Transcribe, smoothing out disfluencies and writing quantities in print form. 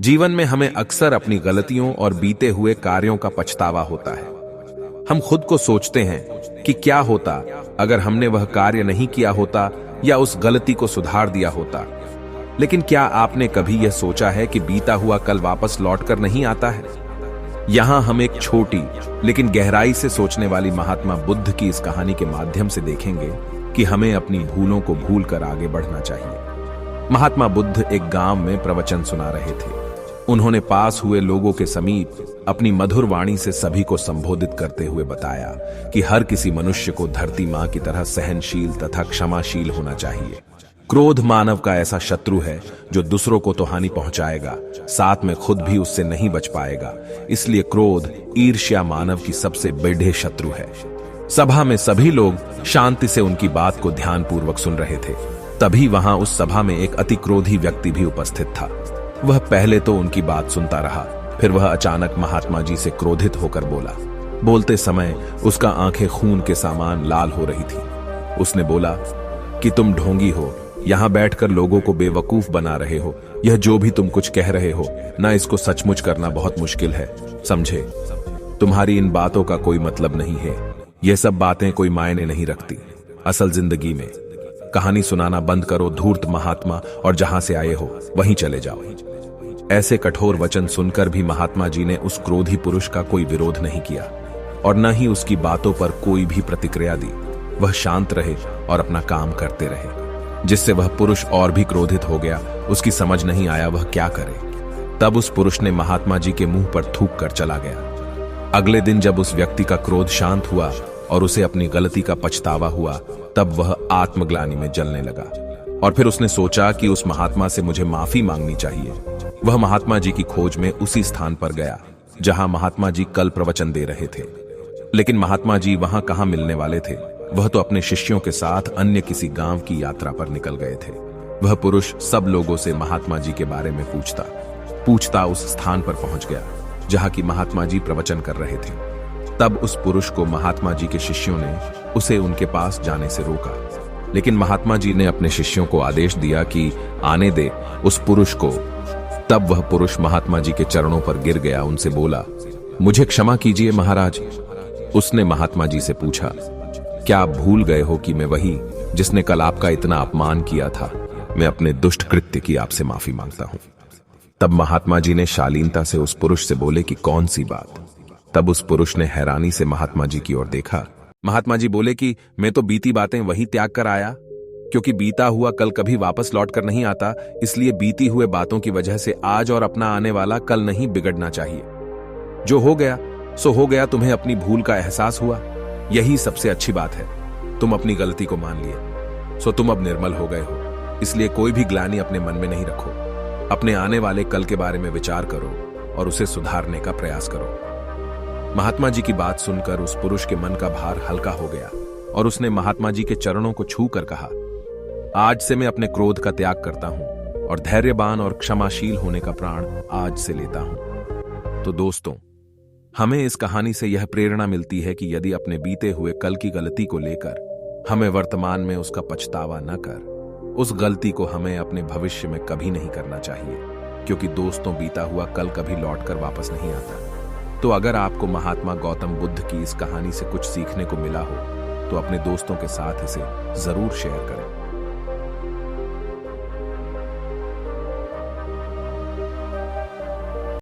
जीवन में हमें अक्सर अपनी गलतियों और बीते हुए कार्यों का पछतावा होता है। हम खुद को सोचते हैं कि क्या होता अगर हमने वह कार्य नहीं किया होता या उस गलती को सुधार दिया होता। लेकिन क्या आपने कभी यह सोचा है कि बीता हुआ कल वापस लौटकर नहीं आता है? यहां हम एक छोटी लेकिन गहराई से सोचने वाली महात्मा बुद्ध की इस कहानी के माध्यम से देखेंगे कि हमें अपनी भूलों को भूलकर आगे बढ़ना चाहिए। महात्मा बुद्ध एक गांव में प्रवचन सुना रहे थे। उन्होंने पास हुए लोगों के समीप अपनी मधुर वाणी से सभी को संबोधित करते हुए बताया कि हर किसी मनुष्य को धरती मां की तरह सहनशील तथा क्षमाशील होना चाहिए। क्रोध मानव का ऐसा शत्रु है जो दूसरों को तो हानि पहुंचाएगा, साथ में खुद भी उससे नहीं बच पाएगा। इसलिए क्रोध, ईर्ष्या मानव की सबसे बड़े शत्रु है। सभा में सभी लोग शांति से उनकी बात को ध्यानपूर्वक सुन रहे थे। तभी वहां उस सभा में एक अति क्रोधी व्यक्ति भी उपस्थित था। वह पहले तो उनकी बात सुनता रहा, फिर वह अचानक महात्मा जी से क्रोधित होकर बोला। बोलते समय उसका आंखें खून के समान लाल हो रही थी। उसने बोला कि तुम ढोंगी हो, यहां बैठकर लोगों को बेवकूफ बना रहे हो। यह जो भी तुम कुछ कह रहे हो ना, इसको सचमुच करना बहुत मुश्किल है, समझे? तुम्हारी इन बातों का कोई मतलब नहीं है। यह सब बातें कोई मायने नहीं रखती असल जिंदगी में। कहानी सुनाना बंद करो धूर्त महात्मा, और जहां से आए हो वहीं चले जाओ। ऐसे कठोर वचन सुनकर भी महात्मा जी ने उस क्रोधी पुरुष का कोई विरोध नहीं किया और न ही उसकी बातों पर कोई भी प्रतिक्रिया दी। वह शांत रहे और अपना काम करते रहे, जिससे वह पुरुष और भी क्रोधित हो गया। उसकी समझ नहीं आया वह क्या करे। तब उस पुरुष ने महात्मा जी के मुंह पर थूक कर चला गया। अगले दिन जब उस व्यक्ति का क्रोध शांत हुआ और उसे अपनी गलती का पछतावा हुआ, तब वह आत्मग्लानि में जलने लगा और फिर उसने सोचा कि उस महात्मा से मुझे माफी मांगनी चाहिए। वह महात्मा जी की खोज में उसी स्थान पर गया जहां महात्मा जी कल प्रवचन दे रहे थे। लेकिन महात्मा जी वहां कहां मिलने वाले थे? वह तो अपने शिष्यों के साथ अन्य किसी गांव की यात्रा पर निकल गए थे। वह पुरुष सब लोगों से महात्मा जी के बारे में पूछता उस स्थान पर पहुंच गया जहां की महात्मा जी प्रवचन कर रहे थे। तब उस पुरुष को महात्मा जी के शिष्यों ने उसे उनके पास जाने से रोका, लेकिन महात्मा जी ने अपने शिष्यों को आदेश दिया कि आने दे उस पुरुष को। तब वह पुरुष महात्मा जी के चरणों पर गिर गया, उनसे बोला, मुझे क्षमा कीजिए महाराज। उसने महात्मा जी से पूछा, क्या आप भूल गए हो कि मैं वही जिसने कल आपका इतना अपमान किया था? मैं अपने दुष्ट कृत्य की आपसे माफी मांगता हूं। तब महात्मा जी ने शालीनता से उस पुरुष से बोले कि कौन सी बात? तब उस पुरुष ने हैरानी से महात्मा जी की ओर देखा। महात्मा जी बोले कि मैं तो बीती बातें वही त्याग कर आया, क्योंकि बीता हुआ कल कभी वापस लौट कर नहीं आता। इसलिए बीती हुए बातों की वजह से आज और अपना आने वाला कल नहीं बिगड़ना चाहिए। जो हो गया सो हो गया। तुम्हें अपनी भूल का एहसास हुआ, यही सबसे अच्छी बात है। तुम अपनी गलती को मान लिए, सो तुम अब निर्मल हो गए हो। इसलिए कोई भी ग्लानि अपने मन में नहीं रखो। अपने आने वाले कल के बारे में विचार करो और उसे सुधारने का प्रयास करो। महात्मा जी की बात सुनकर उस पुरुष के मन का भार हल्का हो गया और उसने महात्मा जी के चरणों को छू कर कहा, आज से मैं अपने क्रोध का त्याग करता हूं और धैर्यवान और क्षमाशील होने का प्राण आज से लेता हूं। तो दोस्तों, हमें इस कहानी से यह प्रेरणा मिलती है कि यदि अपने बीते हुए कल की गलती को लेकर हमें वर्तमान में उसका पछतावा न कर, उस गलती को हमें अपने भविष्य में कभी नहीं करना चाहिए, क्योंकि दोस्तों बीता हुआ कल कभी लौटकर वापस नहीं आता। तो अगर आपको महात्मा गौतम बुद्ध की इस कहानी से कुछ सीखने को मिला हो तो अपने दोस्तों के साथ इसे जरूर शेयर करें।